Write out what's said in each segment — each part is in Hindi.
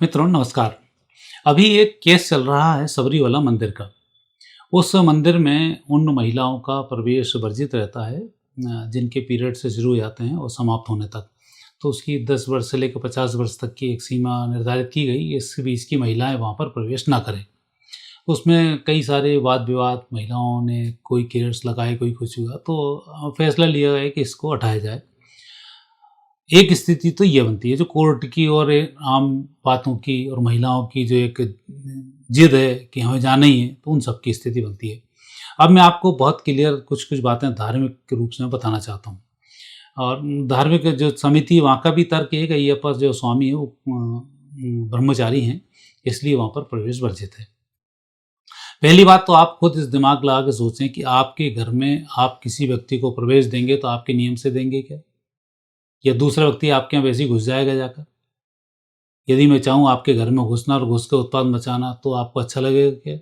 मित्रों नमस्कार। अभी एक केस चल रहा है सबरीवाला मंदिर का। उस मंदिर में उन महिलाओं का प्रवेश वर्जित रहता है जिनके पीरियड से शुरू हो जाते हैं और समाप्त होने तक। तो उसकी 10 वर्ष से लेकर 50 वर्ष तक की एक सीमा निर्धारित की गई, इस बीच की महिलाएं वहाँ पर प्रवेश ना करें। उसमें कई सारे वाद-विवाद, महिलाओं ने कोई केस लगाए, कोई कुछ हुआ, तो फैसला लिया गया कि इसको हटाया जाए। एक स्थिति तो ये बनती है जो कोर्ट की और आम बातों की और महिलाओं की जो एक जिद है कि हमें जाना ही है, तो उन सब की स्थिति बनती है। अब मैं आपको बहुत क्लियर कुछ-कुछ बातें धार्मिक के रूप से मैं बताना चाहता हूँ। और धार्मिक जो समिति वहाँ का भी तर्क है कि अय्यप्पा जो स्वामी है वो ब्रह्मचारी हैं, इसलिए वहाँ पर प्रवेश वर्जित है। पहली बात तो आप खुद इस दिमाग लगा के सोचें कि आपके घर में आप किसी व्यक्ति को प्रवेश देंगे तो आपके नियम से देंगे क्या? या दूसरा व्यक्ति आपके यहाँ वैसे ही घुस जाएगा जाकर? यदि मैं चाहूँ आपके घर में घुसना और घुस के उत्पाद मचाना, तो आपको अच्छा लगेगा क्या?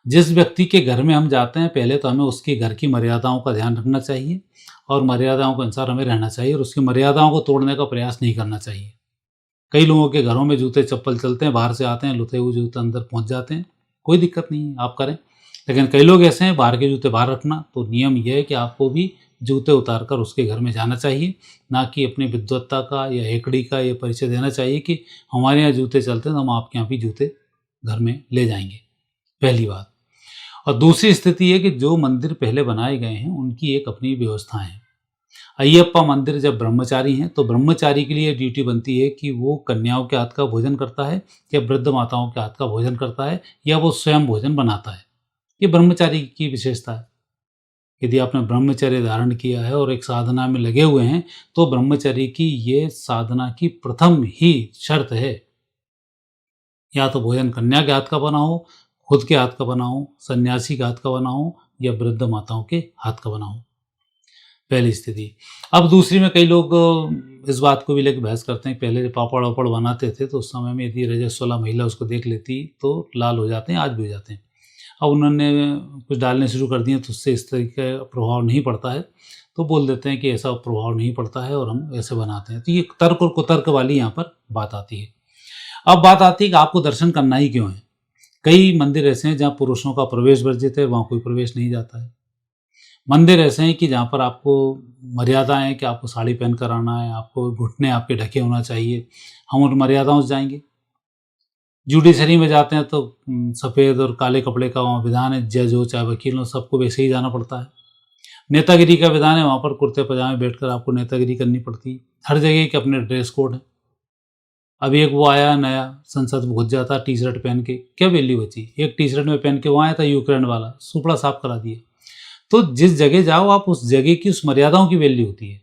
जिस व्यक्ति के घर में हम जाते हैं, पहले तो हमें उसके घर की मर्यादाओं का ध्यान रखना चाहिए और मर्यादाओं के अनुसार हमें रहना चाहिए और उसकी मर्यादाओं को तोड़ने का प्रयास नहीं करना चाहिए। कई लोगों के घरों में जूते-चप्पल चलते हैं, बाहर से आते हैं, लुटे हुए जूते अंदर पहुँच जाते हैं, कोई दिक्कत नहीं है, आप करें। लेकिन कई लोग ऐसे हैं, बाहर के जूते बाहर रखना, तो नियम ये है कि आपको भी जूते उतार कर उसके घर में जाना चाहिए, ना कि अपनी विद्वत्ता का या हेकड़ी का ये परिचय देना चाहिए कि हमारे यहाँ जूते चलते हैं, तो हम आपके यहाँ भी जूते घर में ले जाएँगे, पहली बात। और दूसरी स्थिति है कि जो मंदिर पहले बनाए गए हैं, उनकी एक अपनी व्यवस्था है। अय्यप्पा मंदिर जब ब्रह्मचारी हैं, तो ब्रह्मचारी के लिए ड्यूटी बनती है कि वो कन्याओं के हाथ का भोजन करता है या वृद्ध माताओं के हाथ का भोजन करता है या वो स्वयं भोजन बनाता है। ये ब्रह्मचारी की विशेषता है। यदि आपने ब्रह्मचर्य धारण किया है और एक साधना में लगे हुए हैं, तो ब्रह्मचर्य की ये साधना की प्रथम ही शर्त है। या तो भोजन कन्या के हाथ का बना हो, खुद के हाथ का बना हो, सन्यासी के हाथ का बना हो या वृद्ध माताओं के हाथ का बना हो, पहली स्थिति। अब दूसरी में कई लोग इस बात को भी लेकर बहस करते हैं, पहले जब पापड़-वापड़ बनाते थे, तो उस समय में यदि रजस्वला महिला उसको देख लेती, तो लाल हो जाते हैं, आज भी हो जाते हैं। अब उन्होंने कुछ डालने शुरू कर दिए, तो उससे इस तरीके का प्रभाव नहीं पड़ता है, तो बोल देते हैं कि ऐसा प्रभाव नहीं पड़ता है और हम ऐसे बनाते हैं। तो ये तर्क और कुतर्क वाली यहाँ पर बात आती है। अब बात आती है कि आपको दर्शन करना ही क्यों है? कई मंदिर ऐसे हैं जहाँ पुरुषों का प्रवेश वर्जित है, वहाँ कोई प्रवेश नहीं जाता है। मंदिर ऐसे हैं कि जहाँ पर आपको मर्यादाएँ हैं कि आपको साड़ी पहन कर आना है, आपको घुटने आपके ढके होना चाहिए, हम उन मर्यादाओं से जाएँगे। जुडिशरी में जाते हैं तो सफ़ेद और काले कपड़े का वहाँ विधान है, जज हो चाहे वकील हो, सबको वैसे ही जाना पड़ता है। नेतागिरी का विधान है, वहाँ पर कुर्ते पजामे बैठकर आपको नेतागिरी करनी पड़ती है। हर जगह के अपने ड्रेस कोड हैं। अभी एक वो आया नया, संसद में घुस जाता टी-शर्ट पहन के, क्या वैल्यू बची? एक टी-शर्ट में पहन के वो आया था यूक्रेन वाला, सुपड़ा साफ करा दिया। तो जिस जगह जाओ आप उस जगह की उस मर्यादाओं की वैल्यू होती है।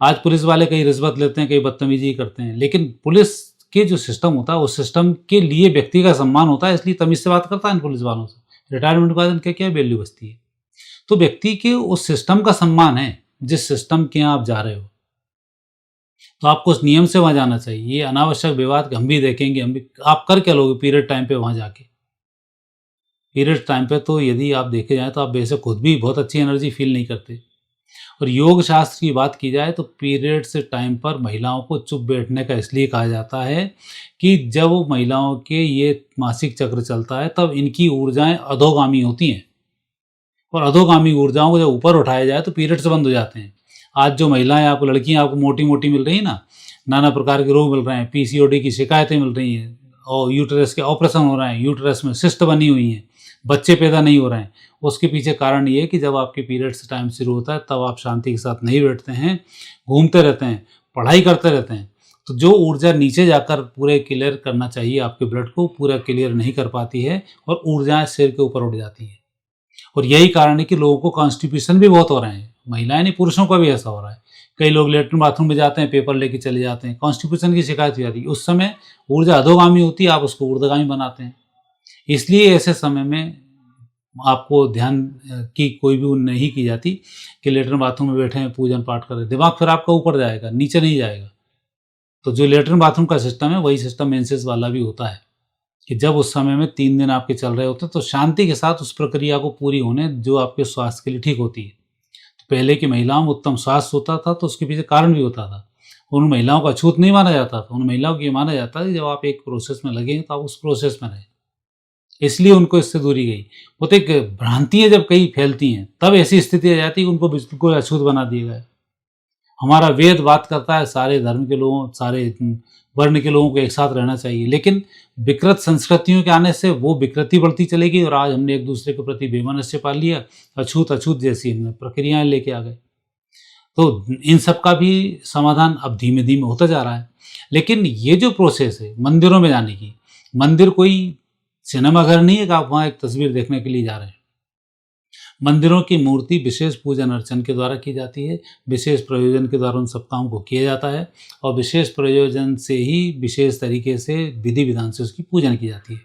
आज पुलिस वाले कई रिश्वत लेते हैं, कई बदतमीजी करते हैं, लेकिन पुलिस के जो सिस्टम होता है उस सिस्टम के लिए व्यक्ति का सम्मान होता है, इसलिए तमीज़ से बात करता है इन पुलिस वालों से। रिटायरमेंट के बाद इनकी क्या वैल्यू बचती है? तो व्यक्ति के उस सिस्टम का सम्मान है, जिस सिस्टम के यहाँ आप जा रहे हो। तो आपको उस नियम से वहाँ जाना चाहिए। ये अनावश्यक विवाद हम भी देखेंगे, हम भी आप कर क्या लोगे पीरियड टाइम पे वहाँ जाके? पीरियड टाइम पे तो यदि आप देखे जाएँ तो आप वैसे खुद भी बहुत अच्छी एनर्जी फ़ील नहीं करते। और योग शास्त्र की बात की जाए तो पीरियड्स टाइम पर महिलाओं को चुप बैठने का इसलिए कहा जाता है कि जब महिलाओं के ये मासिक चक्र चलता है तब इनकी ऊर्जाएं अधोगामी होती हैं और अधोगामी ऊर्जाओं को जब ऊपर उठाया जाए तो पीरियड्स बंद हो जाते हैं। आज जो महिलाएं आपको लड़कियां आपको मोटी मोटी मिल रही हैं ना, नाना प्रकार के रोग मिल रहे हैं, पीसीओडी की शिकायतें मिल रही हैं और यूटरस के ऑपरेशन हो रहे हैं, यूटरस में सिस्ट बनी हुई हैं, बच्चे पैदा नहीं हो रहे हैं, उसके पीछे कारण ये है कि जब आपके पीरियड्स टाइम शुरू होता है तब आप शांति के साथ नहीं बैठते हैं, घूमते रहते हैं, पढ़ाई करते रहते हैं। तो जो ऊर्जा नीचे जाकर पूरे क्लियर करना चाहिए आपके ब्लड को, पूरा क्लियर नहीं कर पाती है और ऊर्जाएं सिर के ऊपर उठ जाती हैं। और यही कारण है कि लोगों को कॉन्स्टिपेशन भी बहुत हो रहे हैं, महिलाएं नहीं पुरुषों का भी ऐसा हो रहा है। कई लोग लेटरिन बाथरूम में जाते हैं, पेपर लेके चले जाते हैं, कॉन्स्टिपेशन की शिकायत हो जाती है। उस समय ऊर्जा अधोगामी होती है, आप उसको ऊर्ध्वगामी बनाते हैं। इसलिए ऐसे समय में आपको ध्यान की कोई भी नहीं की जाती कि लेटरिन बाथरूम में बैठे हैं, पूजन पाठ कर रहे हैं। दिमाग फिर आपका ऊपर जाएगा, नीचे नहीं जाएगा। तो जो लेटरिन बाथरूम का सिस्टम है वही सिस्टम मेंसेस वाला भी होता है कि जब उस समय में 3 दिन आपके चल रहे होते हैं तो शांति के साथ उस प्रक्रिया को पूरी होने जो आपके स्वास्थ्य के लिए ठीक होती है। तो पहले की महिलाओं में उत्तम स्वास्थ्य होता था तो उसके पीछे कारण भी होता था। उन महिलाओं को अछूत नहीं माना जाता था, उन महिलाओं को ये माना जाता है कि जब आप एक प्रोसेस में लगे तो आप उस प्रोसेस में रहें, इसलिए उनको इससे दूरी गई। वो तो एक भ्रांतियाँ जब कई फैलती हैं तब ऐसी स्थिति आ जाती है कि उनको बिल्कुल अछूत बना दिया गया है। हमारा वेद बात करता है सारे धर्म के लोगों, सारे वर्ण के लोगों को एक साथ रहना चाहिए, लेकिन विकृत संस्कृतियों के आने से वो विकृति बढ़ती चलेगी और आज हमने एक दूसरे के प्रति बेमनस्य पाल लिया, अछूत अछूत जैसी हमने प्रक्रियाएं लेके आ गए। तो इन सब का भी समाधान अब धीमे धीमे होता जा रहा है। लेकिन ये जो प्रोसेस है मंदिरों में जाने की, मंदिर कोई सिनेमाघर नहीं है कि आप वहाँ एक तस्वीर देखने के लिए जा रहे हैं। मंदिरों की मूर्ति विशेष पूजन अर्चन के द्वारा की जाती है, विशेष प्रयोजन के द्वारा उन सब कामों को किया जाता है और विशेष प्रयोजन से ही विशेष तरीके से विधि विधान से उसकी पूजन की जाती है।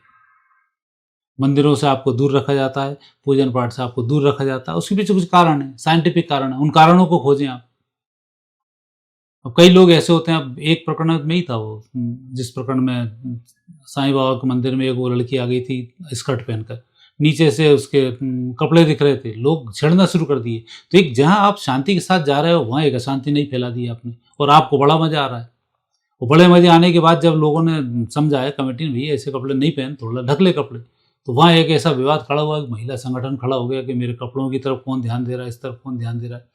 मंदिरों से आपको दूर रखा जाता है, पूजन पाठ से आपको दूर रखा जाता है, उसके पीछे कुछ कारण है, साइंटिफिक कारण है, उन कारणों को खोजें आप। अब कई लोग ऐसे होते हैं, अब एक प्रकरण में ही था वो, जिस प्रकरण में साईं बाबा के मंदिर में एक वो लड़की आ गई थी स्कर्ट पहनकर, नीचे से उसके कपड़े दिख रहे थे, लोग छेड़ना शुरू कर दिए। तो एक जहाँ आप शांति के साथ जा रहे हो वहाँ एक अशांति नहीं फैला दी आपने, और आपको बड़ा मजा आ रहा है। वो बड़े मजे आने के बाद जब लोगों ने समझाया, कमेटी ने, भैया ऐसे कपड़े नहीं पहन, थोड़ा ढक ले कपड़े, तो वहाँ एक ऐसा विवाद खड़ा हुआ कि महिला संगठन खड़ा हो गया कि मेरे कपड़ों की तरफ कौन ध्यान दे रहा है, इस तरफ कौन ध्यान दे रहा है।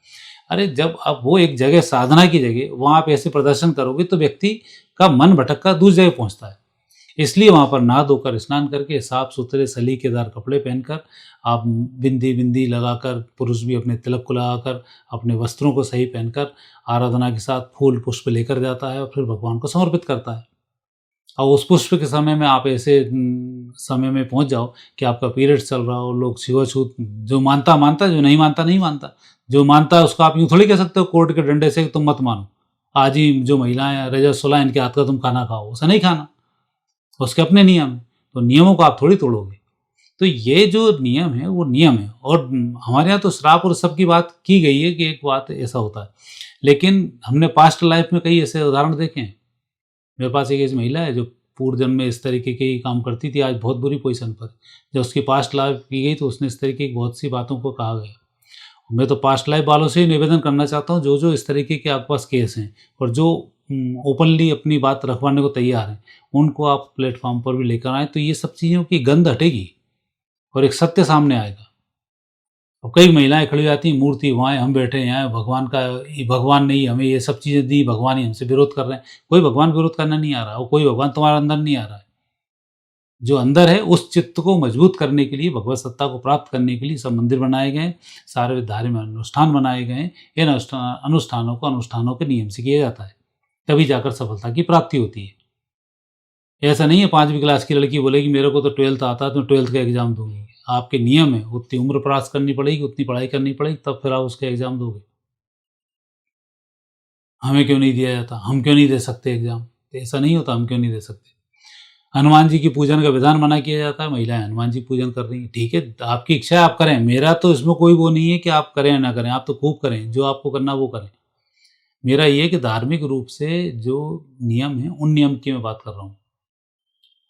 अरे जब आप वो एक जगह साधना की जगह वहाँ आप ऐसे प्रदर्शन करोगे तो व्यक्ति का मन भटक कर दूसरी जगह पहुँचता है। इसलिए वहाँ पर नहा धोकर स्नान करके साफ सुथरे सलीकेदार कपड़े पहनकर आप बिंदी बिंदी लगाकर, पुरुष भी अपने तिलक को लगाकर, अपने वस्त्रों को सही पहनकर आराधना के साथ फूल पुष्प लेकर जाता है और फिर भगवान को समर्पित करता है। और उस पुष्प के समय में आप ऐसे समय में पहुंच जाओ कि आपका पीरियड्स चल रहा हो, लोग छुआछूत, जो मानता मानता, जो नहीं मानता नहीं मानता। जो मानता है उसको आप यूँ थोड़ी कह सकते हो कोर्ट के डंडे से कि तुम मत मानो, आज ही जो महिलाएं रजस्वला इनके हाथ का तुम खाना खाओ, उसे नहीं खाना, उसके अपने नियम है, तो नियमों को आप थोड़ी तोड़ोगे। तो ये जो नियम है वो नियम है, और हमारे यहाँ तो श्राप और सब की बात की गई है कि एक बात ऐसा होता है, लेकिन हमने पास्ट लाइफ में कई ऐसे उदाहरण देखे हैं। मेरे पास एक ऐसी महिला है जो पूर्व जन्म में इस तरीके के ही काम करती थी, आज बहुत बुरी पोजीशन पर। जब उसकी पास्ट लाइफ की गई तो उसने इस तरीके की बहुत सी बातों को कहा गया। मैं तो पास्ट लाइफ वालों से ही निवेदन करना चाहता हूँ, जो जो इस तरीके के आपके पास केस हैं और जो ओपनली अपनी बात रखवाने को तैयार हैं, उनको आप प्लेटफॉर्म पर भी लेकर आएँ, तो ये सब चीज़ों की गंध हटेगी और एक सत्य सामने आएगा। और कई महिलाएं खड़ी जाती हैं, मूर्ति वहाँ, हम बैठे हैं यहाँ, भगवान का, भगवान नहीं हमें ये सब चीज़ें दी, भगवान ही हमसे विरोध कर रहे हैं। कोई भगवान विरोध करना नहीं आ रहा, और कोई भगवान तुम्हारे अंदर नहीं आ रहा है। जो अंदर है उस चित्त को मजबूत करने के लिए, भगवत सत्ता को प्राप्त करने के लिए सब मंदिर बनाए गए, सारे धार्मिक अनुष्ठान बनाए गए। इन अनुष्ठानों को अनुष्ठानों के नियम से किया जाता है, तभी जाकर सफलता की प्राप्ति होती है। ऐसा नहीं है 5वीं क्लास की लड़की बोलेगी मेरे को तो 12th आता है तो 12th का एग्जाम दूंगी। आपके नियम है, उतनी उम्र प्राप्त करनी पड़ेगी, उतनी पढ़ाई करनी पड़ेगी, तब फिर आप उसका एग्जाम दोगे। हमें क्यों नहीं दिया जाता, हम क्यों नहीं दे सकते एग्जाम? ऐसा नहीं होता, हम क्यों नहीं दे सकते। हनुमान जी की पूजन का विधान मना किया जाता है, महिलाएं हनुमान जी पूजन कर रही हैं, ठीक है, आपकी इच्छा है आप करें, मेरा तो इसमें कोई वो नहीं है कि आप करें या ना करें, आप तो खूब करें, जो आपको करना वो करें। मेरा ये कि धार्मिक रूप से जो नियम है उन नियम की मैं बात कर रहा हूँ।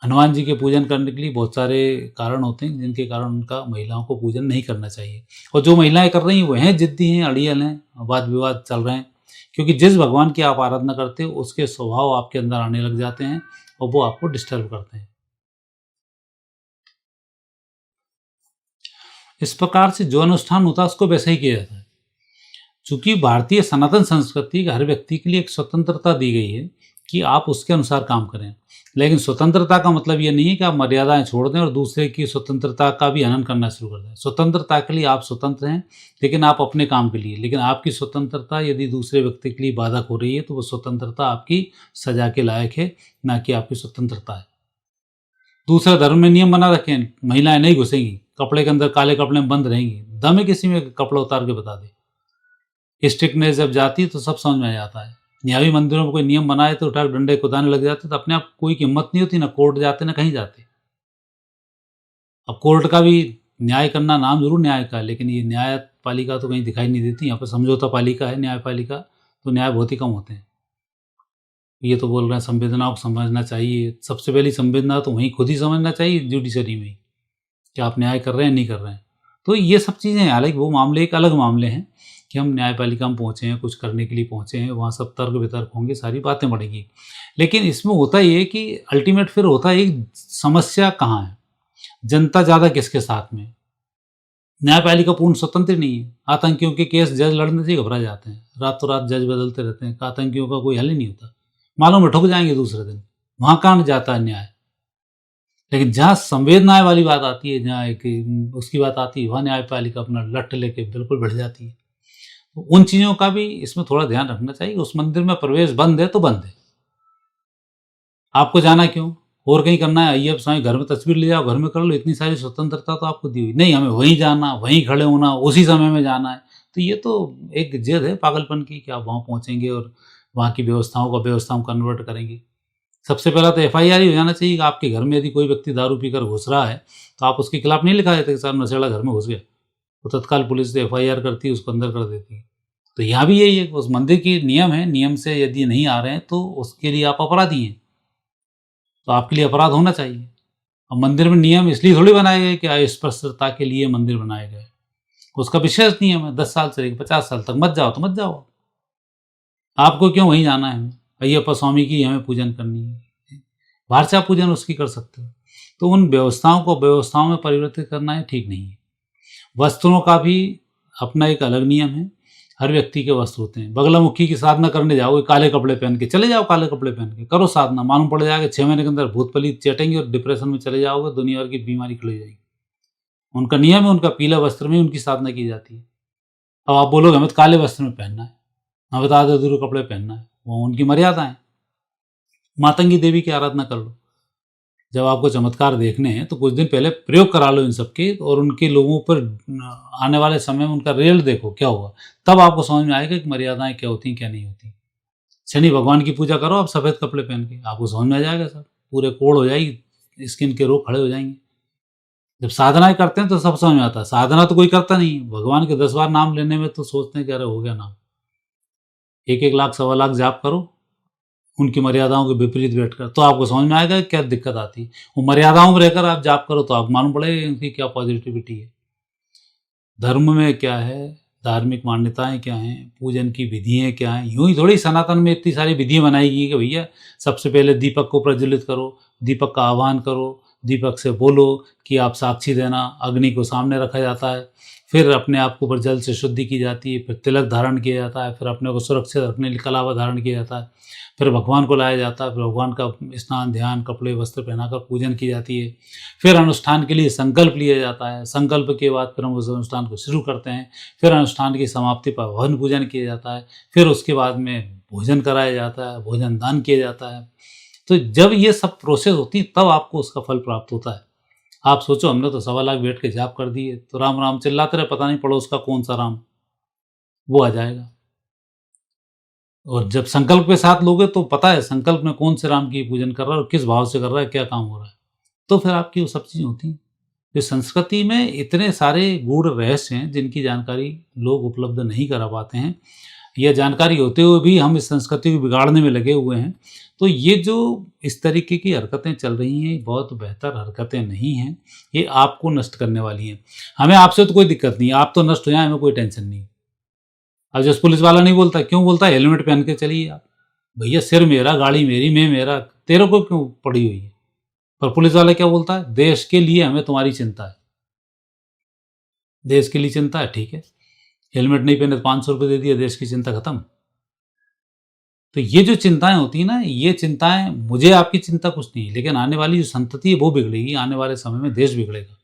हनुमान जी के पूजन करने के लिए बहुत सारे कारण होते हैं, जिनके कारण उनका महिलाओं को पूजन नहीं करना चाहिए। और जो महिलाएं कर रही हैं वो हैं जिद्दी हैं, अड़ियल हैं, वाद विवाद चल रहे हैं, क्योंकि जिस भगवान की आप आराधना करते हो उसके स्वभाव आपके अंदर आने लग जाते हैं और वो आपको डिस्टर्ब करते हैं। इस प्रकार से जो अनुष्ठान होता है उसको वैसे ही किया जाता है। चूंकि भारतीय सनातन संस्कृति का हर व्यक्ति के लिए एक स्वतंत्रता दी गई है कि आप उसके अनुसार काम करें, लेकिन स्वतंत्रता का मतलब ये नहीं है कि आप मर्यादाएं छोड़ दें और दूसरे की स्वतंत्रता का भी हनन करना शुरू कर दें। स्वतंत्रता के लिए आप स्वतंत्र हैं, लेकिन आप अपने काम के लिए। लेकिन आपकी स्वतंत्रता यदि दूसरे व्यक्ति के लिए बाधक हो रही है तो वो स्वतंत्रता आपकी सजा के लायक है, ना कि आपकी स्वतंत्रता है। दूसरा धर्म में नियम बना रखे हैं, महिलाएं नहीं घुसेंगी, कपड़े के अंदर काले कपड़े में बंद रहेंगी। दम है किसी में कपड़ा उतार के बता दे। स्ट्रिक्टनेस जब जाती है तो सब समझ में आ जाता है। न्यायी मंदिरों में कोई नियम बनाए तो उठा डंडे कुदाने लग जाते, तो अपने आप कोई की हिम्मत नहीं होती, ना कोर्ट जाते ना कहीं जाते। अब कोर्ट का भी न्याय करना नाम जरूर न्याय का है, लेकिन ये न्यायपालिका तो कहीं दिखाई नहीं देती। यहाँ पर समझौता पालिका है, न्यायपालिका, तो न्याय बहुत ही कम होते हैं। ये तो बोल रहे हैं संवेदनाओं को समझना चाहिए। सबसे पहली संवेदना तो वहीं खुद ही समझना चाहिए, जुडिशरी में, कि आप न्याय कर रहे हैं नहीं कर रहे हैं। तो ये सब चीज़ें, हालांकि वो मामले एक अलग मामले हैं, कि हम न्यायपालिका में पहुँचे हैं, कुछ करने के लिए पहुँचे हैं, वहाँ सब तर्क-वितर्क होंगे, सारी बातें बढ़ेंगी। लेकिन इसमें होता ये है कि अल्टीमेट फिर होता है एक समस्या कहाँ है? जनता ज़्यादा किसके साथ में है? न्यायपालिका पूर्ण स्वतंत्र नहीं है। आतंकियों के केस जज लड़ने से ही घबरा जाते हैं। रातों-रात जज बदलते रहते हैं। आतंकियों का कोई हल ही नहीं होता। मालूम है ठुक जाएँगे दूसरे दिन। वहाँ कहाँ जाता है न्याय। लेकिन जहाँ संवेदनाएँ वाली बात आती है, जहाँ एक उसकी बात आती है, वहाँ न्यायपालिका अपना लठ लेके बिल्कुल भिड़ जाती है। तो उन चीज़ों का भी इसमें थोड़ा ध्यान रखना चाहिए। उस मंदिर में प्रवेश बंद है तो बंद है। आपको जाना क्यों? और कहीं करना है, आइए आप स्वामी घर में तस्वीर ले जाओ, घर में कर लो, इतनी सारी स्वतंत्रता तो आपको दी हुई। नहीं, हमें वहीं जाना, वहीं खड़े होना, उसी समय में जाना है। तो ये तो एक ज़िद है पागलपन की कि आप वहाँ पहुँचेंगे और वहाँ की व्यवस्थाओं को अव्यवस्था में कन्वर्ट करेंगे। सबसे पहला तो एफआईआर ही हो जाना चाहिए कि आपके घर में यदि कोई व्यक्ति दारू पीकर घुस रहा है, तो आप उसके खिलाफ नहीं लिखा देते कि साहब नशेड़ा घर में घुस गया। तो तत्काल पुलिस एफआईआर करती है, उसको अंदर कर देती है। तो यहाँ भी यही है कि उस मंदिर की नियम है, नियम से यदि नहीं आ रहे हैं तो उसके लिए आप अपराधी हैं। तो आपके लिए अपराध होना चाहिए। अब मंदिर में नियम इसलिए थोड़ी बनाए गए कि अस्पृश्यता के लिए मंदिर बनाए गए। उसका विशेष नियम है 10 साल से लेकर 50 साल तक मत जाओ तो मत जाओ। आपको क्यों वहीं जाना है हमें? अय्यप्पा स्वामी की हमें पूजन करनी है। बाहर से आप पूजन उसकी कर सकते हो। तो उन व्यवस्थाओं को व्यवस्थाओं में परिवर्तित करना है ठीक नहीं है। वस्त्रों का भी अपना एक अलग नियम है। हर व्यक्ति के वस्त्र होते हैं। बगलामुखी की साधना करने जाओगे काले कपड़े पहन के, चले जाओ काले कपड़े पहन के, करो साधना, मालूम पड़ जाएगा 6 महीने के अंदर भूत प्रेत चटेंगे और डिप्रेशन में चले जाओगे, दुनिया भर की बीमारी खड़ी हो जाएगी। उनका नियम है, उनका पीला वस्त्र में उनकी साधना की जाती है। अब आप बोलोगे हमें तो काले वस्त्र में पहनना है, हमें तो आधे-अधूरे कपड़े पहनना है, वो उनकी मर्यादा है। मातंगी देवी की आराधना कर लो। जब आपको चमत्कार देखने हैं तो कुछ दिन पहले प्रयोग करा लो इन सब के और उनके लोगों पर आने वाले समय में उनका रिजल्ट देखो क्या हुआ। तब आपको समझ में आएगा कि मर्यादाएं क्या होती हैं क्या नहीं होती। शनि भगवान की पूजा करो आप सफ़ेद कपड़े पहन के, आपको समझ में आ जाएगा सब। पूरे कोढ़ हो जाएगी, स्किन के रोग खड़े हो जाएंगे। जब साधनाएं करते हैं तो सब समझ में आता है। साधना तो कोई करता नहीं, भगवान के 10 बार नाम लेने में तो सोचते हैं कि अरे हो गया नाम। 1-1 लाख, सवा लाख जाप करो, उनकी मर्यादाओं के विपरीत बैठकर, तो आपको समझ में आएगा क्या दिक्कत आती है। वो मर्यादाओं में रहकर आप जाप करो तो आपको मालूम पड़ेगा इनकी क्या पॉजिटिविटी है। धर्म में क्या है, धार्मिक मान्यताएं क्या हैं, पूजन की विधियाँ क्या हैं। यूं ही थोड़ी सनातन में इतनी सारी विधियाँ बनाई गई कि भैया सबसे पहले दीपक को प्रज्वलित करो, दीपक का आह्वान करो, दीपक से बोलो कि आप साक्षी देना, अग्नि को सामने रखा जाता है, फिर अपने आप को ऊपर जल से शुद्धि की जाती है, फिर तिलक धारण किया जाता है, फिर अपने को सुरक्षित रखने के लिए कलावा धारण किया जाता है, फिर भगवान को लाया जाता है, फिर भगवान का स्नान ध्यान कपड़े वस्त्र पहनाकर पूजन की जाती है, फिर अनुष्ठान के लिए संकल्प लिया जाता है, संकल्प के बाद फिर हम उस अनुष्ठान को शुरू करते हैं, फिर अनुष्ठान की समाप्ति पर हवन पूजन किया जाता है, फिर उसके बाद में भोजन कराया जाता है, भोजन दान किया जाता है। तो जब ये सब प्रोसेस होती है तब आपको उसका फल प्राप्त होता है। आप सोचो हमने तो 1.25 लाख बैठ के जाप कर दिए, तो राम राम चिल्लाते रहे, पता नहीं पड़ोस का कौन सा राम, वो आ जाएगा। और जब संकल्प के साथ लोगे तो पता है संकल्प में कौन से राम की पूजन कर रहा है और किस भाव से कर रहा है, क्या काम हो रहा है, तो फिर आपकी वो सब चीज़ें होती हैं। इस संस्कृति में इतने सारे गूढ़ रहस्य हैं जिनकी जानकारी लोग उपलब्ध नहीं करा पाते हैं। यह जानकारी होते हुए भी हम इस संस्कृति को बिगाड़ने में लगे हुए हैं। तो ये जो इस तरीके की हरकतें चल रही हैं, बहुत बेहतर हरकतें नहीं हैं, ये आपको नष्ट करने वाली हैं। हमें आपसे तो कोई दिक्कत नहीं है, आप तो नष्ट हो जाएँ, हमें कोई टेंशन नहीं। अब जैसे पुलिस वाला नहीं बोलता, क्यों बोलता है हेलमेट पहन के चलिए आप। भैया सिर मेरा, गाड़ी मेरी, मैं मेरा, तेरे को क्यों पड़ी हुई है। पर पुलिस वाला क्या बोलता है, देश के लिए हमें तुम्हारी चिंता है। देश के लिए चिंता है, ठीक है, हेलमेट नहीं पहने तो 500 रुपये दे दिया, देश की चिंता खत्म। तो ये जो चिंताएं होती हैं ना, ये चिंताएं, मुझे आपकी चिंता कुछ नहीं है, लेकिन आने वाली जो संतति है वो बिगड़ेगी। आने वाले समय में देश बिगड़ेगा।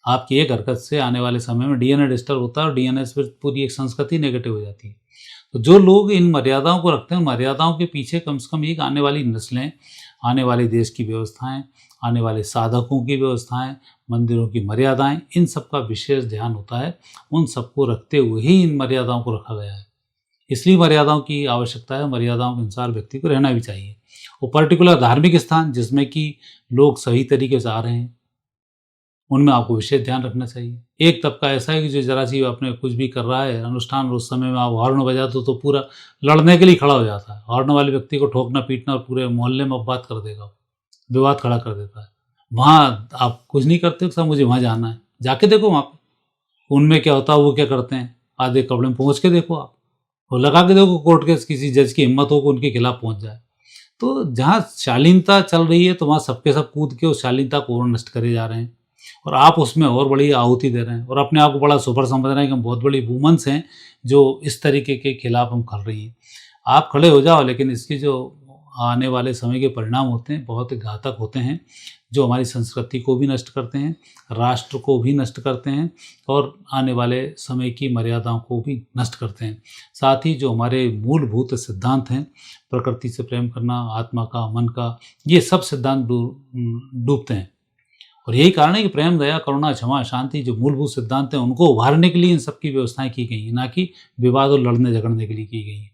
आपकी एक हरकत से आने वाले समय में डीएनए डिस्टर्ब होता है और डीएनए से फिर पूरी एक संस्कृति नेगेटिव हो जाती है। तो जो लोग इन मर्यादाओं को रखते हैं, मर्यादाओं के पीछे कम से कम एक आने वाली नस्लें, आने वाले देश की व्यवस्थाएं, आने वाले साधकों की व्यवस्थाएं, मंदिरों की मर्यादाएं, इन सब का विशेष ध्यान होता है। उन सबको रखते हुए ही इन मर्यादाओं को रखा गया है। इसलिए मर्यादाओं की आवश्यकता है, मर्यादाओं के अनुसार व्यक्ति को रहना भी चाहिए। वो पर्टिकुलर धार्मिक स्थान जिसमें कि लोग सही तरीके से आ रहे हैं, उनमें आपको विशेष ध्यान रखना चाहिए। एक तबका ऐसा है कि जो ज़रा सी अपने कुछ भी कर रहा है अनुष्ठान, और उस समय में आप हॉर्न बजा दो तो पूरा लड़ने के लिए खड़ा हो जाता है। हॉर्न वाले व्यक्ति को ठोकना पीटना और पूरे मोहल्ले में बात कर देगा, विवाद खड़ा कर देता है। वहाँ आप कुछ नहीं करते, सर मुझे वहाँ जाना है, जाके देखो वहाँ पे उनमें क्या होता है, वो क्या करते हैं, आधे कपड़े में पहुँच के देखो आप, और लगा के देखो कोर्ट केस, किसी जज की हिम्मत हो कि उनके खिलाफ पहुँच जाए। तो जहाँ शालीनता चल रही है तो वहाँ सबके सब कूद के उस शालीनता को और नष्ट करे जा रहे हैं, और आप उसमें और बड़ी आहुति दे रहे हैं और अपने आप को बड़ा सुपर समझ रहे हैं कि हम बहुत बड़ी वुमेन्स हैं जो इस तरीके के खिलाफ हम खड़ रही हैं। आप खड़े हो जाओ, लेकिन इसकी जो आने वाले समय के परिणाम होते हैं बहुत घातक होते हैं, जो हमारी संस्कृति को भी नष्ट करते हैं, राष्ट्र को भी नष्ट करते हैं और आने वाले समय की मर्यादाओं को भी नष्ट करते हैं। साथ ही जो हमारे मूलभूत सिद्धांत हैं, प्रकृति से प्रेम करना, आत्मा का, मन का, ये सब सिद्धांत डूबते हैं। और यही कारण है कि प्रेम, दया, करुणा, क्षमा, शांति जो मूलभूत सिद्धांत हैं उनको उभारने के लिए इन सब की व्यवस्थाएं की गई हैं, ना कि विवाद और लड़ने झगड़ने के लिए की गई हैं।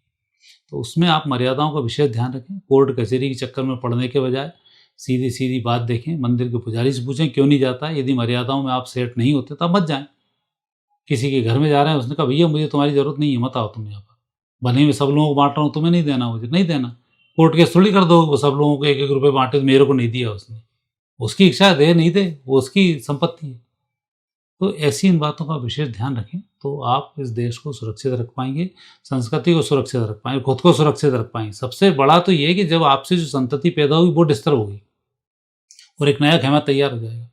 तो उसमें आप मर्यादाओं का विशेष ध्यान रखें। कोर्ट कचहरी के चक्कर में पड़ने के बजाय सीधी सीधी बात देखें, मंदिर के पुजारी से पूछें क्यों नहीं जाता है। यदि मर्यादाओं में आप सेट नहीं होते तो आप मत जाएं। किसी के घर में जा रहे हैं, उसने कहा भैया मुझे तुम्हारी ज़रूरत नहीं है, मत आओ तुम यहाँ पर, भले मैं सब लोगों को बांट रहा हूँ, तुम्हें नहीं देना, मुझे नहीं देना। कोर्ट केस थोड़ी कर दो, वो सब लोगों को 1-1 रुपये बांटे तो मेरे को नहीं दिया उसने, उसकी इच्छा है, दे नहीं दे, वो उसकी संपत्ति है। तो ऐसी इन बातों का विशेष ध्यान रखें तो आप इस देश को सुरक्षित रख पाएंगे, संस्कृति को सुरक्षित रख पाएंगे, खुद को सुरक्षित रख पाएंगे। सबसे बड़ा तो ये है कि जब आपसे जो संतति पैदा होगी वो डिस्टर्ब होगी और एक नया खेमा तैयार हो जाएगा।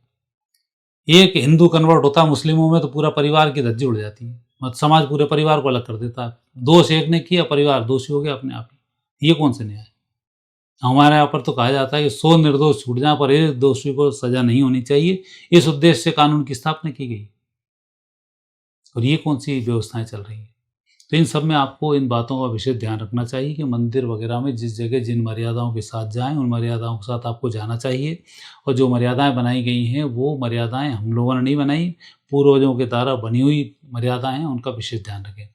एक हिंदू कन्वर्ट होता है मुस्लिमों में तो पूरा परिवार की धज्जी उड़ जाती है, मतलब समाज पूरे परिवार को अलग कर देता है। दोष एक ने किया, परिवार दोषी हो गया अपने आप ही। ये कौन से न्याय? हमारे यहाँ पर तो कहा जाता है कि 100 निर्दोष छूट जाए पर एक दोषी को सजा नहीं होनी चाहिए, इस उद्देश्य से कानून की स्थापना की गई। और ये कौन सी व्यवस्थाएं चल रही हैं? तो इन सब में आपको इन बातों का विशेष ध्यान रखना चाहिए कि मंदिर वगैरह में जिस जगह जिन मर्यादाओं के साथ जाएं उन मर्यादाओं के साथ आपको जाना चाहिए। और जो मर्यादाएं बनाई गई हैं वो मर्यादाएं हम लोगों ने नहीं बनाई, पूर्वजों के द्वारा बनी हुई मर्यादाएं हैं, उनका विशेष ध्यान रखें।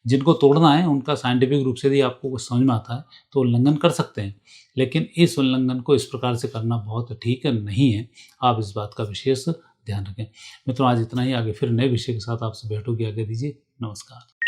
जिनको तोड़ना है उनका साइंटिफिक रूप से यदि आपको कुछ समझ में आता है तो उल्लंघन कर सकते हैं, लेकिन इस उल्लंघन को इस प्रकार से करना बहुत ठीक नहीं है। आप इस बात का विशेष ध्यान रखें। मित्रों, आज इतना ही। आगे फिर नए विषय के साथ आपसे भेंट होगी। आगे दीजिए। नमस्कार।